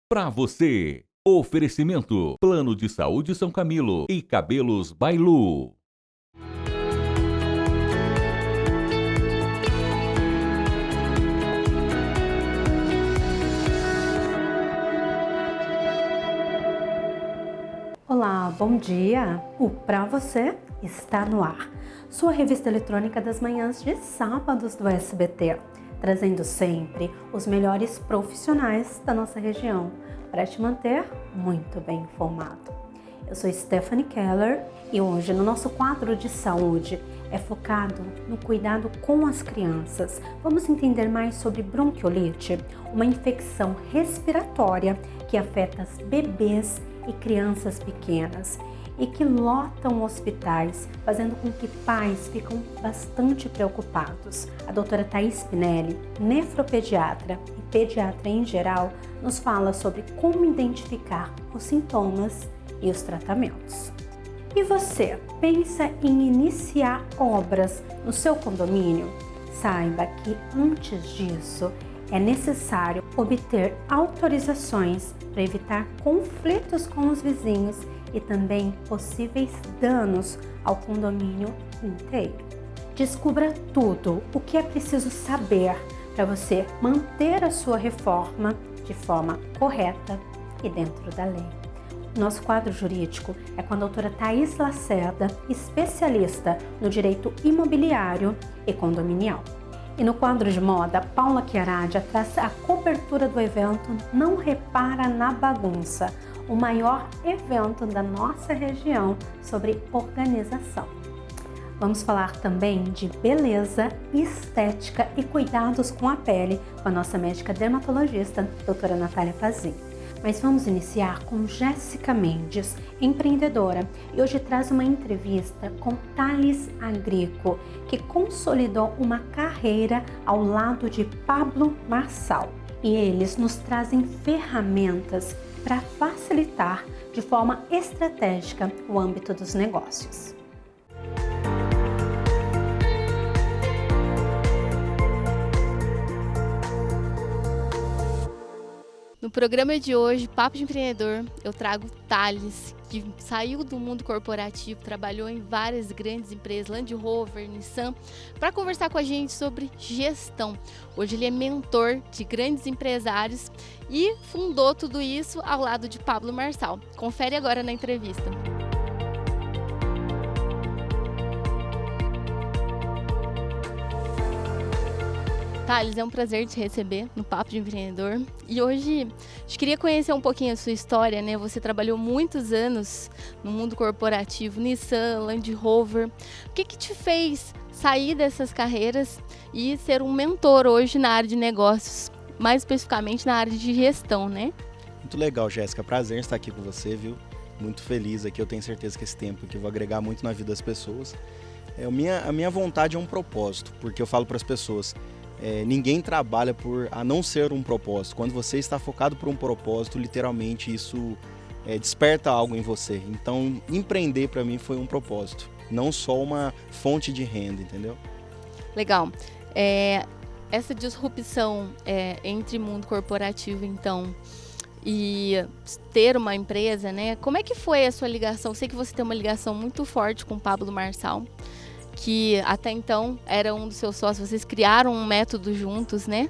Para você, oferecimento: Plano de Saúde São Camilo e Cabelos Bailu. Olá, bom dia! O Pra Você está no ar. Sua revista eletrônica das manhãs de sábados do SBT, trazendo sempre os melhores profissionais da nossa região para te manter muito bem informado. Eu sou Stephanie Keller e hoje no nosso quadro de saúde é focado no cuidado com as crianças. Vamos entender mais sobre bronquiolite, uma infecção respiratória que afeta as bebês e crianças pequenas e que lotam hospitais, fazendo com que pais ficam bastante preocupados. A doutora Thaís Pinelli, nefropediatra e pediatra em geral, nos fala sobre como identificar os sintomas e os tratamentos. E você, pensa em iniciar obras no seu condomínio? Saiba que antes disso é necessário obter autorizações para evitar conflitos com os vizinhos e também possíveis danos ao condomínio inteiro. Descubra tudo o que é preciso saber para você manter a sua reforma de forma correta e dentro da lei. Nosso quadro jurídico é com a doutora Thaís Lacerda, especialista no direito imobiliário e condominial. E no quadro de moda, Paula Chiaradia traz a cobertura do evento Não Repara na Bagunça, o maior evento da nossa região sobre organização. Vamos falar também de beleza, estética e cuidados com a pele com a nossa médica dermatologista, doutora Natália Pazin. Mas vamos iniciar com Jéssica Mendes, empreendedora, e hoje traz uma entrevista com Thales Agrico, que consolidou uma carreira ao lado de Pablo Marçal. E eles nos trazem ferramentas para facilitar de forma estratégica o âmbito dos negócios. No programa de hoje, Papo de Empreendedor, eu trago Thales, que saiu do mundo corporativo, trabalhou em várias grandes empresas, Land Rover, Nissan, para conversar com a gente sobre gestão. Hoje ele é mentor de grandes empresários e fundou tudo isso ao lado de Pablo Marçal. Confere agora na entrevista. Thales, é um prazer te receber no Papo de Empreendedor. E hoje a gente queria conhecer um pouquinho a sua história, né? Você trabalhou muitos anos no mundo corporativo, Nissan, Land Rover. O que te fez sair dessas carreiras e ser um mentor hoje na área de negócios, mais especificamente na área de gestão, né? Muito legal, Jéssica. Prazer estar aqui com você, viu? Muito feliz aqui. Eu tenho certeza que esse tempo aqui eu vou agregar muito na vida das pessoas. A minha vontade é um propósito, porque eu falo para as pessoas... ninguém trabalha a não ser um propósito. Quando você está focado por um propósito, literalmente isso desperta algo em você. Então, empreender para mim foi um propósito, não só uma fonte de renda, entendeu? Legal. Essa disrupção entre mundo corporativo, então, e ter uma empresa, né? Como é que foi a sua ligação? Eu sei que você tem uma ligação muito forte com o Pablo Marçal, que até então era um dos seus sócios, vocês criaram um método juntos, né?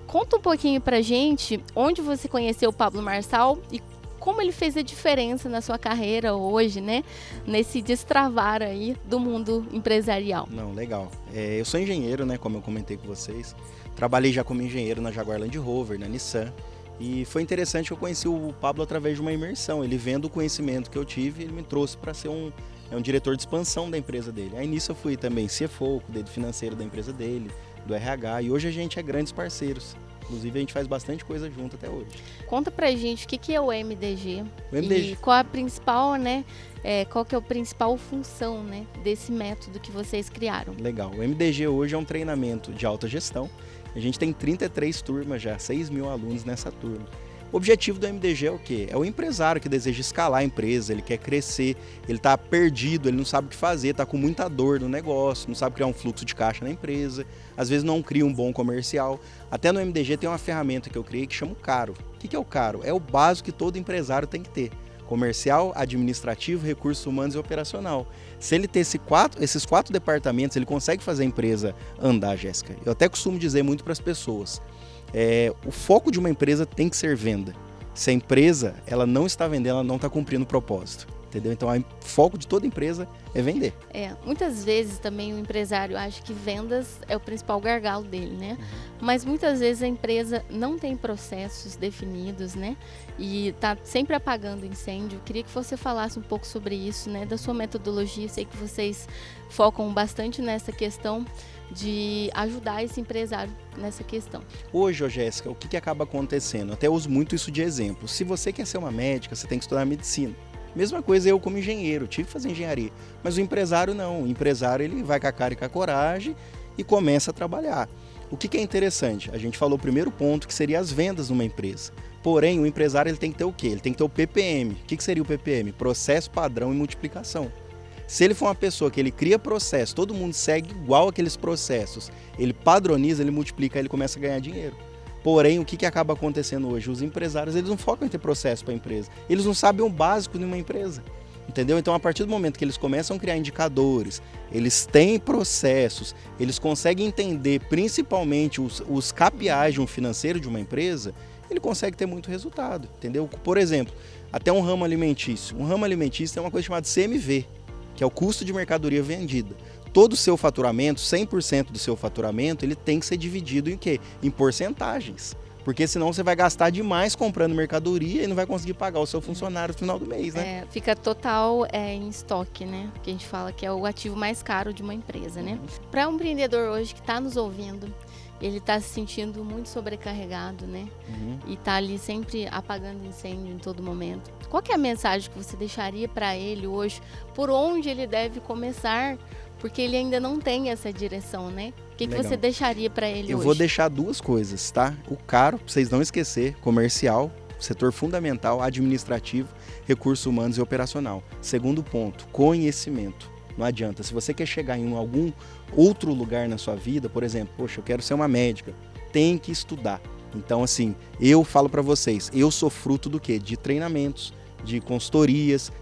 Conta um pouquinho pra gente onde você conheceu o Pablo Marçal e como ele fez a diferença na sua carreira hoje, né? Nesse destravar aí do mundo empresarial. Não, legal. Eu sou engenheiro, né? Como eu comentei com vocês. Trabalhei já como engenheiro na Jaguar Land Rover, na Nissan. E foi interessante que eu conheci o Pablo através de uma imersão. Ele vendo o conhecimento que eu tive, ele me trouxe para ser um diretor de expansão da empresa dele. Aí nisso eu fui também CFO, cuidei do financeiro da empresa dele, do RH, e hoje a gente é grandes parceiros. Inclusive a gente faz bastante coisa junto até hoje. Conta pra gente o que é o MDG, O MDG. E qual a principal, né? Qual que é a principal função, né, desse método que vocês criaram? Legal. O MDG hoje é um treinamento de alta gestão. A gente tem 33 turmas já, 6 mil alunos nessa turma. O objetivo do MDG é o quê? É o empresário que deseja escalar a empresa, ele quer crescer, ele está perdido, ele não sabe o que fazer, está com muita dor no negócio, não sabe criar um fluxo de caixa na empresa, às vezes não cria um bom comercial. Até no MDG tem uma ferramenta que eu criei que chama o CARO. O que é o CARO? É o básico que todo empresário tem que ter. Comercial, administrativo, recursos humanos e operacional. Se ele ter esses quatro departamentos, ele consegue fazer a empresa andar, Jéssica. Eu até costumo dizer muito para as pessoas, o foco de uma empresa tem que ser venda. Se a empresa ela não está vendendo, ela não está cumprindo o propósito. Entendeu? Então, o foco de toda empresa é vender. Muitas vezes também o empresário acha que vendas é o principal gargalo dele, né? Mas muitas vezes a empresa não tem processos definidos, né? E tá sempre apagando incêndio. Eu queria que você falasse um pouco sobre isso, né? Da sua metodologia. Eu sei que vocês focam bastante nessa questão de ajudar esse empresário nessa questão. Hoje, Jéssica, o que acaba acontecendo? Eu até uso muito isso de exemplo. Se você quer ser uma médica, você tem que estudar medicina. Mesma coisa eu como engenheiro, tive que fazer engenharia. Mas o empresário não. O empresário ele vai com a cara e com a coragem e começa a trabalhar. O que é interessante? A gente falou o primeiro ponto, que seria as vendas numa empresa. Porém, o empresário ele tem que ter o quê? Ele tem que ter o PPM. O que seria o PPM? Processo, padrão e multiplicação. Se ele for uma pessoa que ele cria processo, todo mundo segue igual aqueles processos, ele padroniza, ele multiplica, ele começa a ganhar dinheiro. Porém, o que acaba acontecendo hoje? Os empresários eles não focam em ter processo para a empresa. Eles não sabem o básico de uma empresa. Entendeu? Então, a partir do momento que eles começam a criar indicadores, eles têm processos, eles conseguem entender principalmente os KPIs de um financeiro de uma empresa, ele consegue ter muito resultado. Entendeu? Por exemplo, até um ramo alimentício. Um ramo alimentício tem uma coisa chamada CMV, que é o custo de mercadoria vendida. Todo o seu faturamento, 100% do seu faturamento, ele tem que ser dividido em quê? Em porcentagens. Porque senão você vai gastar demais comprando mercadoria e não vai conseguir pagar o seu funcionário no final do mês, né? Fica total em estoque, né? Que a gente fala que é o ativo mais caro de uma empresa, né? Para um empreendedor hoje que está nos ouvindo, ele está se sentindo muito sobrecarregado, né? E está ali sempre apagando incêndio em todo momento. Qual que é a mensagem que você deixaria para ele hoje? Por onde ele deve começar? Porque ele ainda não tem essa direção, né? O que você deixaria para ele hoje? Eu vou deixar duas coisas, tá? O CARO, pra vocês não esquecer, comercial, setor fundamental, administrativo, recursos humanos e operacional. Segundo ponto, conhecimento. Não adianta, se você quer chegar em algum outro lugar na sua vida, por exemplo, poxa, eu quero ser uma médica, tem que estudar. Então, assim, eu falo para vocês, eu sou fruto do quê? De treinamentos, de consultorias,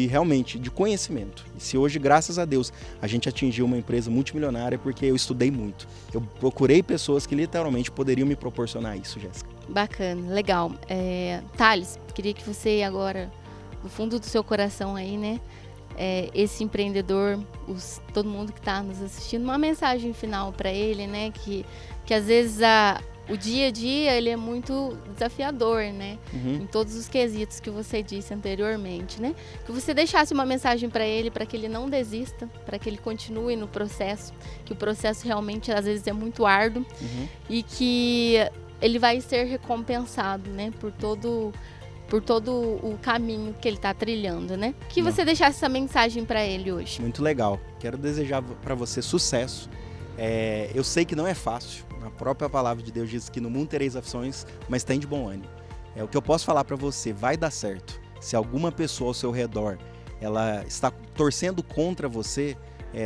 realmente de conhecimento. E se hoje, graças a Deus, a gente atingiu uma empresa multimilionária, é porque eu estudei muito. Eu procurei pessoas que literalmente poderiam me proporcionar isso, Jéssica. Bacana, legal. Thales, queria que você agora, no fundo do seu coração aí, né, esse empreendedor, todo mundo que está nos assistindo, uma mensagem final para ele, né, que às vezes o dia a dia ele é muito desafiador, né? Em todos os quesitos que você disse anteriormente, né? Que você deixasse uma mensagem para ele que ele não desista, para que ele continue no processo, que o processo realmente às vezes é muito árduo e que ele vai ser recompensado, né? Por todo o caminho que ele está trilhando, né? Que você deixasse essa mensagem para ele hoje. Muito legal. Quero desejar para você sucesso. Eu sei que não é fácil. A própria palavra de Deus diz que no mundo tereis aflições, mas tem de bom ânimo. O que eu posso falar para você, vai dar certo. Se alguma pessoa ao seu redor ela está torcendo contra você,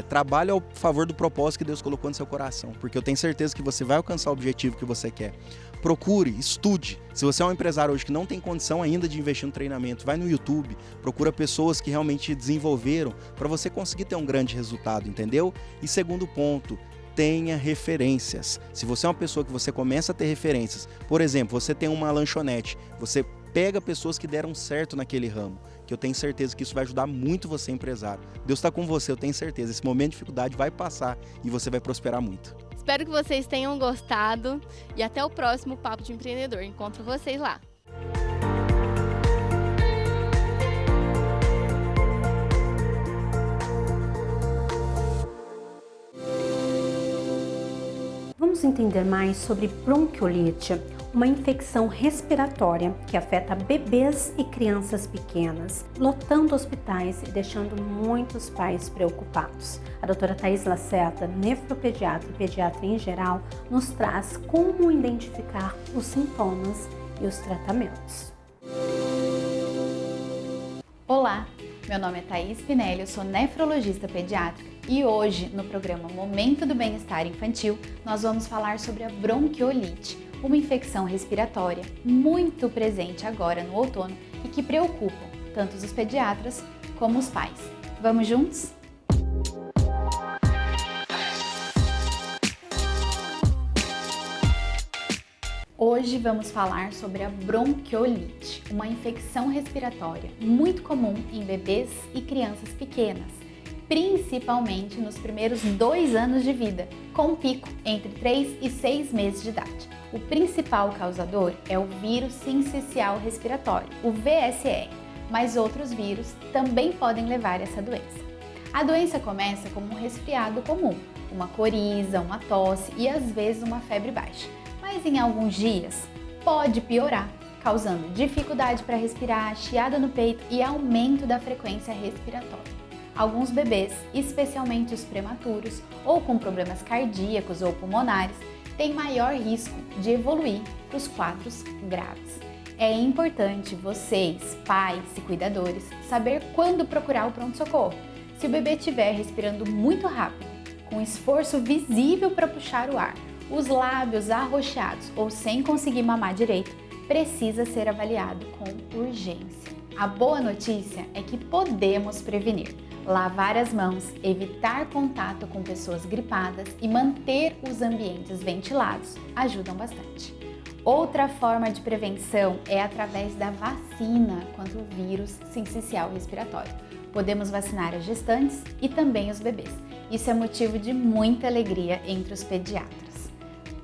trabalhe ao favor do propósito que Deus colocou no seu coração, porque eu tenho certeza que você vai alcançar o objetivo que você quer. Procure, estude. Se você é um empresário hoje que não tem condição ainda de investir no treinamento, vai no YouTube, procura pessoas que realmente desenvolveram para você conseguir ter um grande resultado, entendeu? E segundo ponto, tenha referências. Se você é uma pessoa que você começa a ter referências, por exemplo, você tem uma lanchonete, você pega pessoas que deram certo naquele ramo, que eu tenho certeza que isso vai ajudar muito você, empresário. Deus está com você, eu tenho certeza. Esse momento de dificuldade vai passar e você vai prosperar muito. Espero que vocês tenham gostado e até o próximo Papo de Empreendedor. Encontro vocês lá. Vamos entender mais sobre bronquiolite, uma infecção respiratória que afeta bebês e crianças pequenas, lotando hospitais e deixando muitos pais preocupados. A doutora Thaís Lacerda, nefropediatra e pediatra em geral, nos traz como identificar os sintomas e os tratamentos. Olá, meu nome é Thaís Pinelli, eu sou nefrologista pediátrica e hoje, no programa Momento do Bem-Estar Infantil, nós vamos falar sobre a bronquiolite, uma infecção respiratória muito presente agora no outono e que preocupa tanto os pediatras como os pais. Vamos juntos? Hoje vamos falar sobre a bronquiolite, uma infecção respiratória muito comum em bebês e crianças pequenas, principalmente nos primeiros 2 anos de vida, com pico entre 3 e 6 meses de idade. O principal causador é o vírus sincicial respiratório, o VSR, mas outros vírus também podem levar a essa doença. A doença começa como um resfriado comum, uma coriza, uma tosse e às vezes uma febre baixa. Mas em alguns dias pode piorar, causando dificuldade para respirar, chiada no peito e aumento da frequência respiratória. Alguns bebês, especialmente os prematuros ou com problemas cardíacos ou pulmonares, têm maior risco de evoluir para os quadros graves. É importante vocês, pais e cuidadores, saber quando procurar o pronto-socorro. Se o bebê estiver respirando muito rápido, com esforço visível para puxar o ar, os lábios arroxeados ou sem conseguir mamar direito, precisa ser avaliado com urgência. A boa notícia é que podemos prevenir. Lavar as mãos, evitar contato com pessoas gripadas e manter os ambientes ventilados ajudam bastante. Outra forma de prevenção é através da vacina contra o vírus sincicial respiratório. Podemos vacinar as gestantes e também os bebês. Isso é motivo de muita alegria entre os pediatras.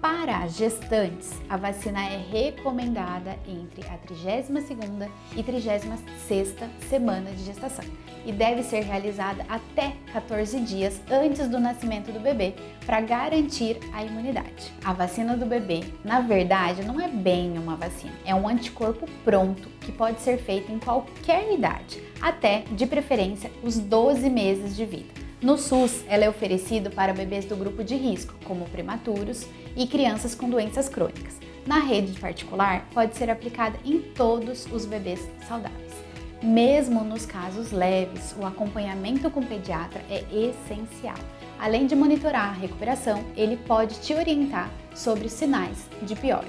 Para as gestantes, a vacina é recomendada entre a 32ª e 36ª semana de gestação e deve ser realizada até 14 dias antes do nascimento do bebê para garantir a imunidade. A vacina do bebê, na verdade, não é bem uma vacina, é um anticorpo pronto que pode ser feito em qualquer idade, até, de preferência, os 12 meses de vida. No SUS, ela é oferecida para bebês do grupo de risco, como prematuros e crianças com doenças crônicas. Na rede particular, pode ser aplicada em todos os bebês saudáveis. Mesmo nos casos leves, o acompanhamento com o pediatra é essencial. Além de monitorar a recuperação, ele pode te orientar sobre os sinais de piora.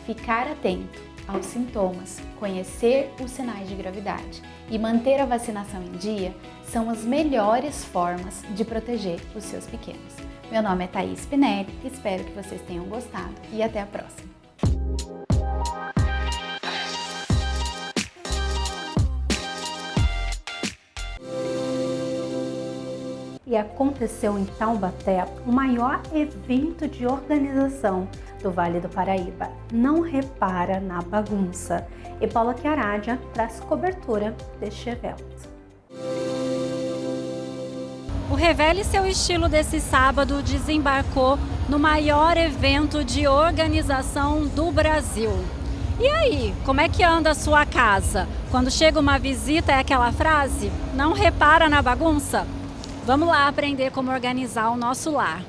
Ficar atento aos sintomas, conhecer os sinais de gravidade e manter a vacinação em dia são as melhores formas de proteger os seus pequenos. Meu nome é Thaís Pinelli, espero que vocês tenham gostado e até a próxima. E aconteceu em Taubaté o maior evento de organização do Vale do Paraíba. Não repara na bagunça. E Paula Chiaradia traz cobertura deste evento. O Revele Seu Estilo desse sábado desembarcou no maior evento de organização do Brasil. E aí, como é que anda a sua casa? Quando chega uma visita é aquela frase, não repara na bagunça? Vamos lá aprender como organizar o nosso lar.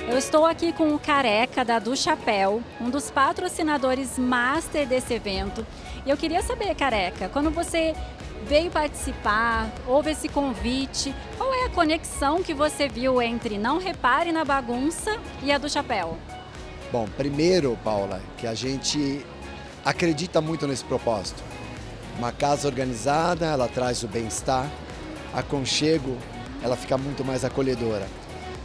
Eu estou aqui com o Careca da Do Chapéu, um dos patrocinadores master desse evento. E eu queria saber, Careca, quando você veio participar, houve esse convite, qual é a conexão que você viu entre Não Repare na Bagunça e a Do Chapéu? Bom, primeiro, Paula, que a gente acredita muito nesse propósito. Uma casa organizada, ela traz o bem-estar, aconchego, ela fica muito mais acolhedora.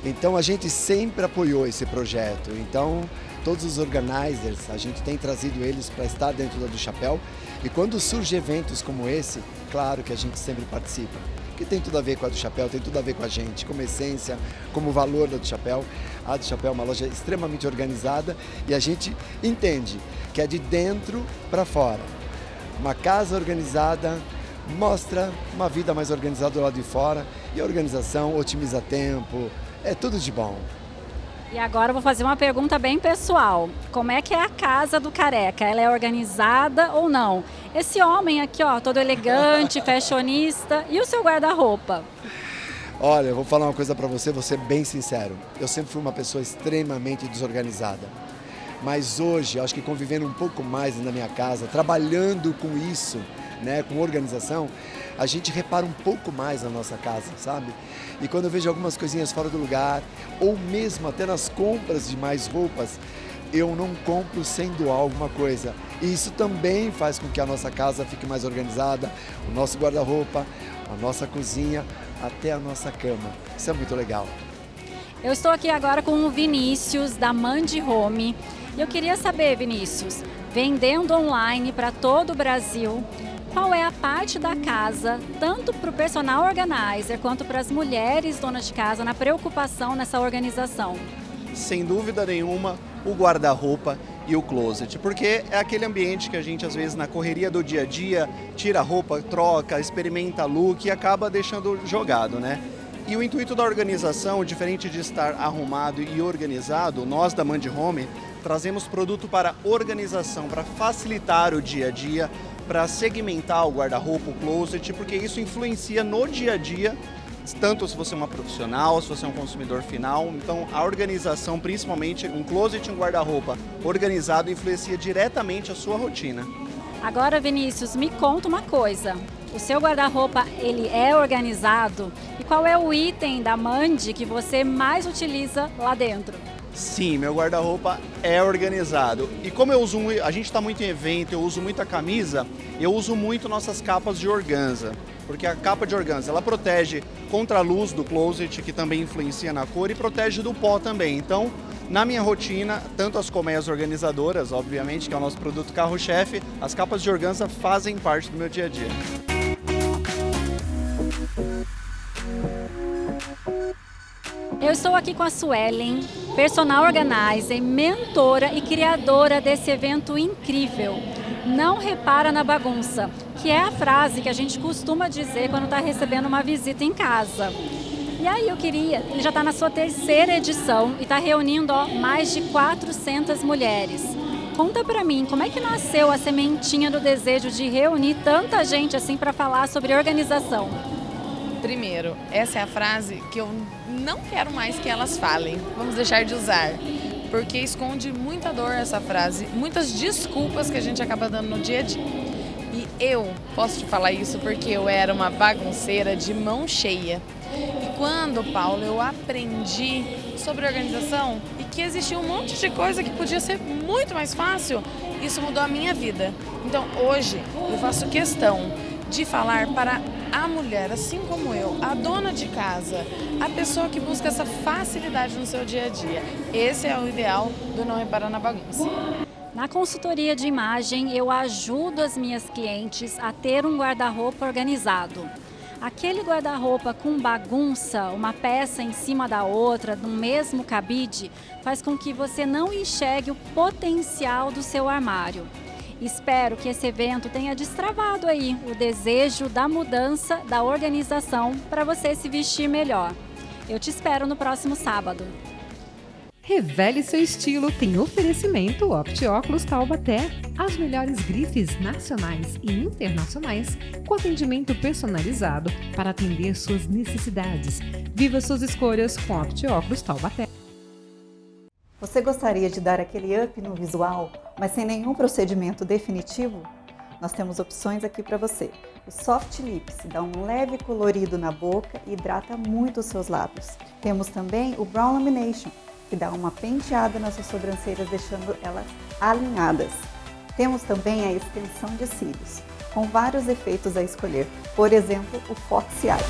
Então a gente sempre apoiou esse projeto, então todos os organizers, a gente tem trazido eles para estar dentro da Do Chapéu e quando surgem eventos como esse, claro que a gente sempre participa, que tem tudo a ver com a Do Chapéu, tem tudo a ver com a gente, como essência, como valor da Do Chapéu. A Do Chapéu é uma loja extremamente organizada e a gente entende que é de dentro para fora. Uma casa organizada mostra uma vida mais organizada do lado de fora e a organização otimiza tempo, é tudo de bom. E agora eu vou fazer uma pergunta bem pessoal. Como é que é a casa do Careca? Ela é organizada ou não? Esse homem aqui, ó, todo elegante, fashionista, e o seu guarda-roupa? Olha, eu vou falar uma coisa para você, vou ser bem sincero. Eu sempre fui uma pessoa extremamente desorganizada. Mas hoje, acho que convivendo um pouco mais na minha casa, trabalhando com isso, né, com organização, a gente repara um pouco mais na nossa casa, sabe? E quando eu vejo algumas coisinhas fora do lugar, ou mesmo até nas compras de mais roupas, eu não compro sem doar alguma coisa. E isso também faz com que a nossa casa fique mais organizada, o nosso guarda-roupa, a nossa cozinha, até a nossa cama. Isso é muito legal. Eu estou aqui agora com o Vinícius, da Mandi Home. E eu queria saber, Vinícius, vendendo online para todo o Brasil, qual é a parte da casa, tanto para o personal organizer quanto para as mulheres donas de casa, na preocupação nessa organização? Sem dúvida nenhuma, o guarda-roupa e o closet, porque é aquele ambiente que a gente às vezes na correria do dia a dia tira a roupa, troca, experimenta look e acaba deixando jogado, né? E o intuito da organização, diferente de estar arrumado e organizado, nós da Mandi Home trazemos produto para organização, para facilitar o dia a dia, para segmentar o guarda-roupa, o closet, porque isso influencia no dia a dia, tanto se você é uma profissional, se você é um consumidor final. Então a organização, principalmente um closet e um guarda-roupa organizado, influencia diretamente a sua rotina. Agora, Vinícius, me conta uma coisa. O seu guarda-roupa, ele é organizado? E qual é o item da Mandi que você mais utiliza lá dentro? Sim, meu guarda-roupa é organizado. E como eu uso, a gente está muito em evento, eu uso muita camisa, eu uso muito nossas capas de organza. Porque a capa de organza, ela protege contra a luz do closet, que também influencia na cor, e protege do pó também. Então, na minha rotina, tanto as colmeias organizadoras, obviamente, que é o nosso produto carro-chefe, as capas de organza fazem parte do meu dia a dia. Eu estou aqui com a Suelen, personal organizer, mentora e criadora desse evento incrível. Não repara na bagunça, que é a frase que a gente costuma dizer quando está recebendo uma visita em casa. E aí ele já está na sua 3ª edição e está reunindo mais de 400 mulheres. Conta pra mim, como é que nasceu a sementinha do desejo de reunir tanta gente assim para falar sobre organização? Primeiro, essa é a frase que eu não quero mais que elas falem. Vamos deixar de usar. Porque esconde muita dor essa frase, muitas desculpas que a gente acaba dando no dia a dia. E eu posso te falar isso porque eu era uma bagunceira de mão cheia. E quando, Paulo, eu aprendi sobre organização e que existia um monte de coisa que podia ser muito mais fácil, isso mudou a minha vida. Então hoje eu faço questão de falar para a mulher, assim como eu, a dona de casa, a pessoa que busca essa facilidade no seu dia a dia. Esse é o ideal do não reparar na bagunça. Na consultoria de imagem, eu ajudo as minhas clientes a ter um guarda-roupa organizado. Aquele guarda-roupa com bagunça, uma peça em cima da outra, no mesmo cabide, faz com que você não enxergue o potencial do seu armário. Espero que esse evento tenha destravado aí o desejo da mudança, da organização, para você se vestir melhor. Eu te espero no próximo sábado. Revele seu estilo tem oferecimento Opti-Óculos Taubaté. As melhores grifes nacionais e internacionais com atendimento personalizado para atender suas necessidades. Viva suas escolhas com Opti-Óculos Taubaté. Você gostaria de dar aquele up no visual, mas sem nenhum procedimento definitivo? Nós temos opções aqui para você. O Soft Lips dá um leve colorido na boca e hidrata muito os seus lábios. Temos também o Brow Lamination, que dá uma penteada nas suas sobrancelhas, deixando elas alinhadas. Temos também a extensão de cílios, com vários efeitos a escolher. Por exemplo, o Foxy Eyes.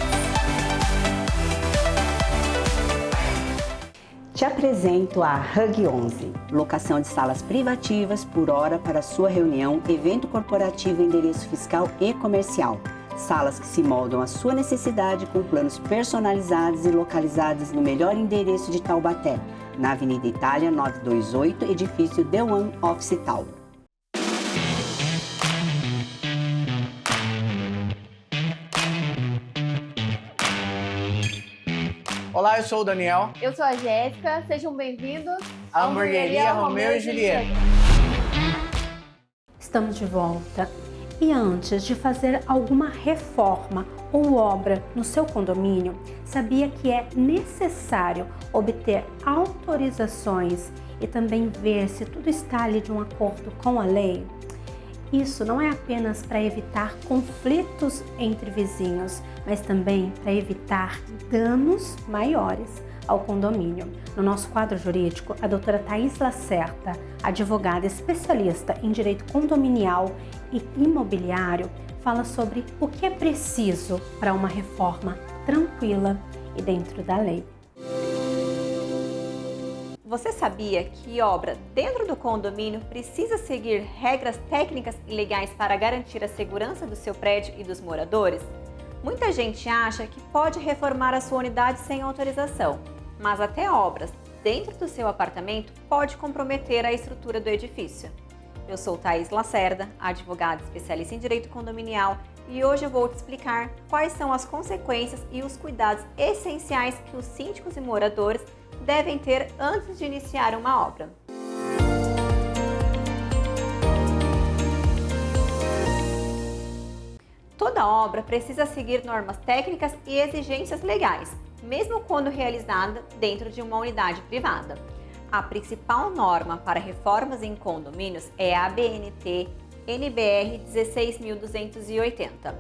Te apresento a Hug 11, locação de salas privativas por hora para sua reunião, evento corporativo, endereço fiscal e comercial. Salas que se moldam à sua necessidade com planos personalizados e localizadas no melhor endereço de Taubaté, na Avenida Itália 928, edifício The One Office Tower. Olá, eu sou o Daniel. Eu sou a Jéssica, sejam bem-vindos à Hamburgueria Romeu e Julieta. Estamos de volta. E antes de fazer alguma reforma ou obra no seu condomínio, sabia que é necessário obter autorizações e também ver se tudo está ali de um acordo com a lei? Isso não é apenas para evitar conflitos entre vizinhos, mas também para evitar danos maiores ao condomínio. No nosso quadro jurídico, a doutora Thaís Lacerda, advogada especialista em direito condominial e imobiliário, fala sobre o que é preciso para uma reforma tranquila e dentro da lei. Você sabia que obra dentro do condomínio precisa seguir regras técnicas e legais para garantir a segurança do seu prédio e dos moradores? Muita gente acha que pode reformar a sua unidade sem autorização, mas até obras dentro do seu apartamento pode comprometer a estrutura do edifício. Eu sou Thaís Lacerda, advogada especialista em direito condominial, e hoje eu vou te explicar quais são as consequências e os cuidados essenciais que os síndicos e moradores devem ter antes de iniciar uma obra. Toda obra precisa seguir normas técnicas e exigências legais, mesmo quando realizada dentro de uma unidade privada. A principal norma para reformas em condomínios é a ABNT NBR 16.280,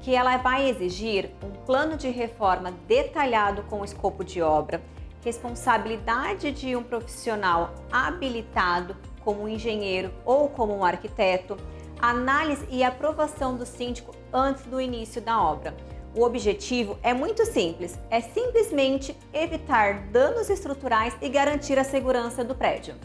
que ela vai exigir um plano de reforma detalhado com o escopo de obra, responsabilidade de um profissional habilitado como um engenheiro ou como um arquiteto, análise e aprovação do síndico antes do início da obra. O objetivo é muito simples, é simplesmente evitar danos estruturais e garantir a segurança do prédio.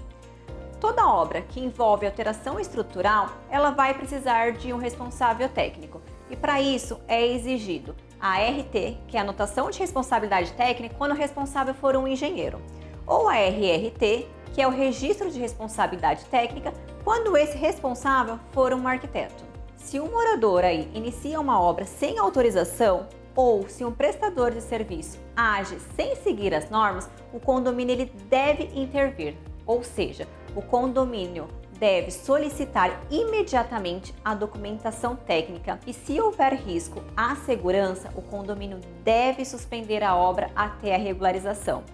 Toda obra que envolve alteração estrutural, ela vai precisar de um responsável técnico, e para isso é exigido a RT, que é a anotação de responsabilidade técnica, quando o responsável for um engenheiro, ou a RRT, que é o registro de responsabilidade técnica, quando esse responsável for um arquiteto. Se um morador aí inicia uma obra sem autorização, ou se um prestador de serviço age sem seguir as normas, o condomínio ele deve intervir, ou seja, o condomínio deve solicitar imediatamente a documentação técnica e, se houver risco à segurança, o condomínio deve suspender a obra até a regularização.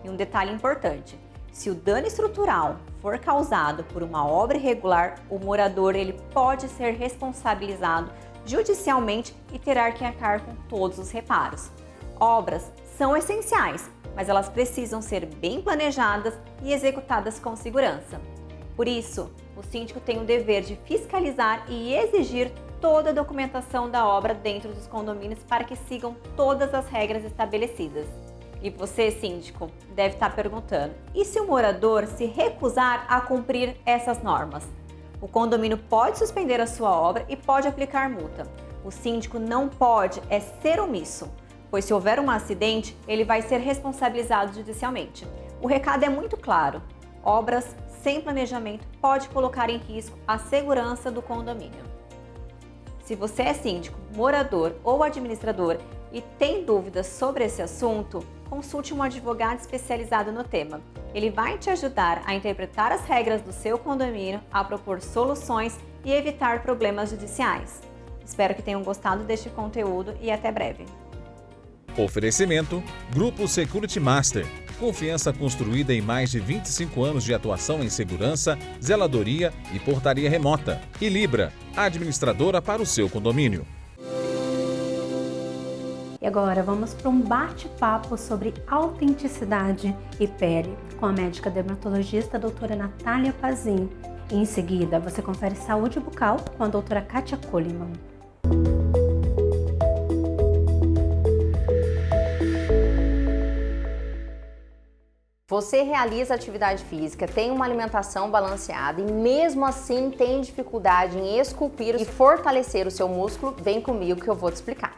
E um detalhe importante: se o dano estrutural for causado por uma obra irregular, o morador ele pode ser responsabilizado judicialmente e terá que arcar com todos os reparos. Obras são essenciais, mas elas precisam ser bem planejadas e executadas com segurança. Por isso, o síndico tem o dever de fiscalizar e exigir toda a documentação da obra dentro dos condomínios para que sigam todas as regras estabelecidas. E você, síndico, deve estar perguntando: e se o morador se recusar a cumprir essas normas? O condomínio pode suspender a sua obra e pode aplicar multa. O síndico não pode ser omisso, pois se houver um acidente, ele vai ser responsabilizado judicialmente. O recado é muito claro: obras sem planejamento pode colocar em risco a segurança do condomínio. Se você é síndico, morador ou administrador e tem dúvidas sobre esse assunto, consulte um advogado especializado no tema. Ele vai te ajudar a interpretar as regras do seu condomínio, a propor soluções e evitar problemas judiciais. Espero que tenham gostado deste conteúdo e até breve. Oferecimento: Grupo Security Master. Confiança construída em mais de 25 anos de atuação em segurança, zeladoria e portaria remota. E Libra, administradora para o seu condomínio. E agora vamos para um bate-papo sobre autenticidade e pele com a médica dermatologista doutora Natália Pazin. E em seguida você confere saúde bucal com a doutora Kátia Koliman. Você realiza atividade física, tem uma alimentação balanceada e mesmo assim tem dificuldade em esculpir e fortalecer o seu músculo? Vem comigo que eu vou te explicar.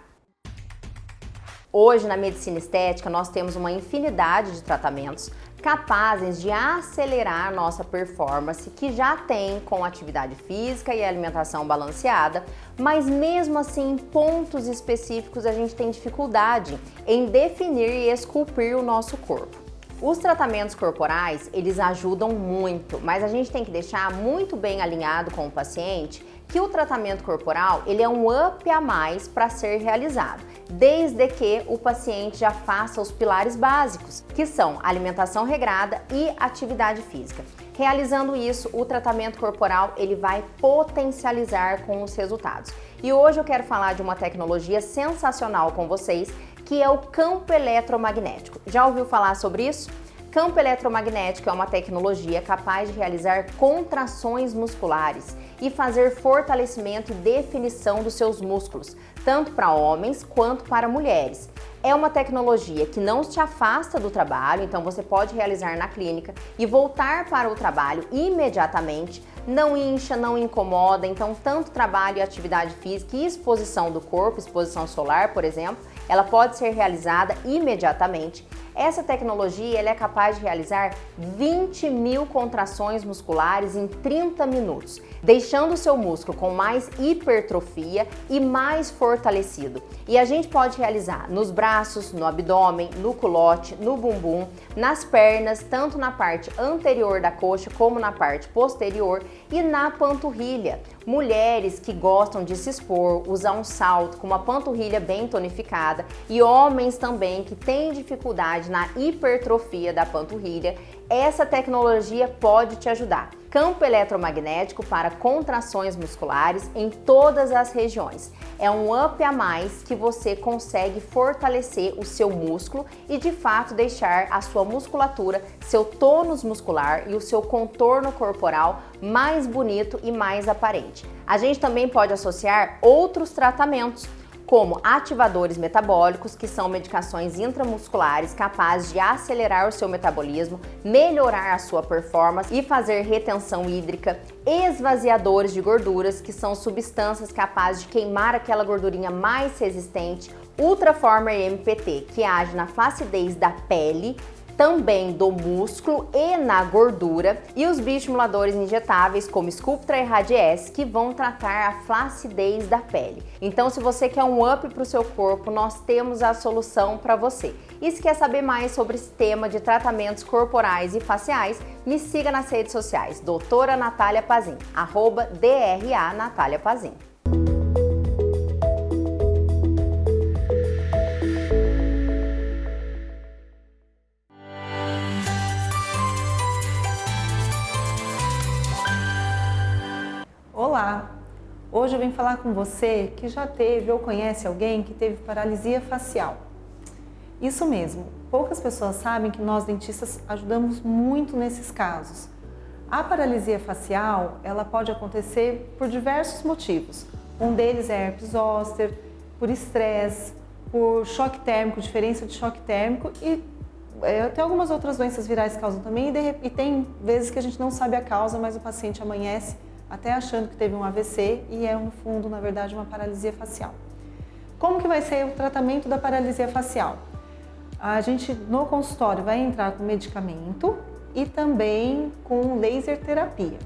Hoje, na medicina estética, nós temos uma infinidade de tratamentos capazes de acelerar a nossa performance, que já tem com atividade física e alimentação balanceada, mas mesmo assim, em pontos específicos, a gente tem dificuldade em definir e esculpir o nosso corpo. Os tratamentos corporais, eles ajudam muito, mas a gente tem que deixar muito bem alinhado com o paciente que o tratamento corporal, ele é um up a mais para ser realizado, desde que o paciente já faça os pilares básicos, que são alimentação regrada e atividade física. Realizando isso, o tratamento corporal, ele vai potencializar com os resultados. E hoje eu quero falar de uma tecnologia sensacional com vocês, que é o campo eletromagnético. Já ouviu falar sobre isso? Campo eletromagnético é uma tecnologia capaz de realizar contrações musculares e fazer fortalecimento e definição dos seus músculos, tanto para homens quanto para mulheres. É uma tecnologia que não te afasta do trabalho, então você pode realizar na clínica e voltar para o trabalho imediatamente, não incha, não incomoda, então tanto trabalho e atividade física e exposição do corpo, exposição solar, por exemplo, ela pode ser realizada imediatamente. Essa tecnologia ela é capaz de realizar 20 mil contrações musculares em 30 minutos, deixando o seu músculo com mais hipertrofia e mais fortalecido. E a gente pode realizar nos braços, no abdômen, no culote, no bumbum, nas pernas, tanto na parte anterior da coxa como na parte posterior e na panturrilha. Mulheres que gostam de se expor, usar um salto com uma panturrilha bem tonificada e homens também que têm dificuldade na hipertrofia da panturrilha, essa tecnologia pode te ajudar. Campo eletromagnético para contrações musculares em todas as regiões. É um up a mais que você consegue fortalecer o seu músculo e de fato deixar a sua musculatura, seu tônus muscular e o seu contorno corporal mais bonito e mais aparente. A gente também pode associar outros tratamentos, como ativadores metabólicos, que são medicações intramusculares capazes de acelerar o seu metabolismo, melhorar a sua performance e fazer retenção hídrica, esvaziadores de gorduras, que são substâncias capazes de queimar aquela gordurinha mais resistente, Ultraformer MPT, que age na flacidez da pele, também do músculo e na gordura, e os bioestimuladores injetáveis como Sculptra e Radiesse, que vão tratar a flacidez da pele. Então, se você quer um up para o seu corpo, nós temos a solução para você. E se quer saber mais sobre esse tema de tratamentos corporais e faciais, me siga nas redes sociais, doutora Natália Pazin, @DRA Natália Pazin. Olá! Hoje eu vim falar com você que já teve ou conhece alguém que teve paralisia facial. Isso mesmo, poucas pessoas sabem que nós dentistas ajudamos muito nesses casos. A paralisia facial, ela pode acontecer por diversos motivos. Um deles é herpes zoster, por estresse, por choque térmico, diferença de choque térmico e tem algumas outras doenças virais que causam também e tem vezes que a gente não sabe a causa, mas o paciente amanhece até achando que teve um AVC e é no fundo, na verdade, uma paralisia facial. Como que vai ser o tratamento da paralisia facial? A gente no consultório vai entrar com medicamento e também com laser terapia.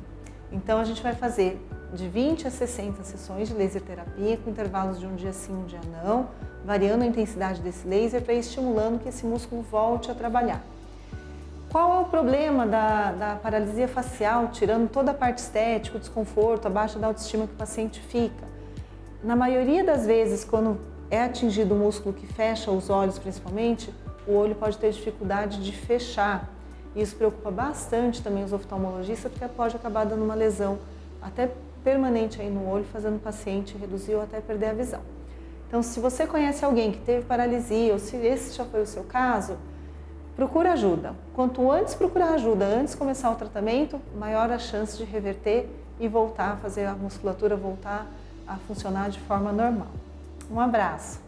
Então a gente vai fazer de 20 a 60 sessões de laser terapia com intervalos de um dia sim, um dia não, variando a intensidade desse laser para ir estimulando que esse músculo volte a trabalhar. Qual é o problema da paralisia facial, tirando toda a parte estética, o desconforto, a baixa da autoestima que o paciente fica? Na maioria das vezes, quando é atingido o músculo que fecha os olhos principalmente, o olho pode ter dificuldade de fechar. Isso preocupa bastante também os oftalmologistas, porque pode acabar dando uma lesão até permanente aí no olho, fazendo o paciente reduzir ou até perder a visão. Então, se você conhece alguém que teve paralisia, ou se esse já foi o seu caso, procura ajuda. Quanto antes procurar ajuda, antes de começar o tratamento, maior a chance de reverter e voltar a fazer a musculatura voltar a funcionar de forma normal. Um abraço!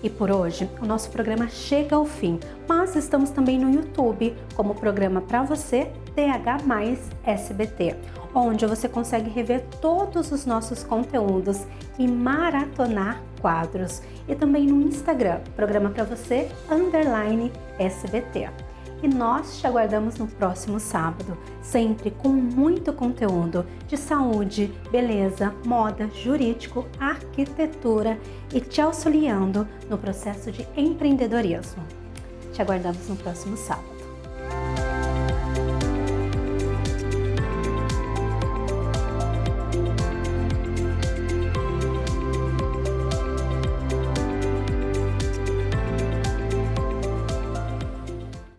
E por hoje, o nosso programa chega ao fim, mas estamos também no YouTube, como programa Pra Você, TH mais SBT, onde você consegue rever todos os nossos conteúdos e maratonar quadros. E também no Instagram, programa Pra Você, _SBT. E nós te aguardamos no próximo sábado, sempre com muito conteúdo de saúde, beleza, moda, jurídico, arquitetura e te auxiliando no processo de empreendedorismo. Te aguardamos no próximo sábado.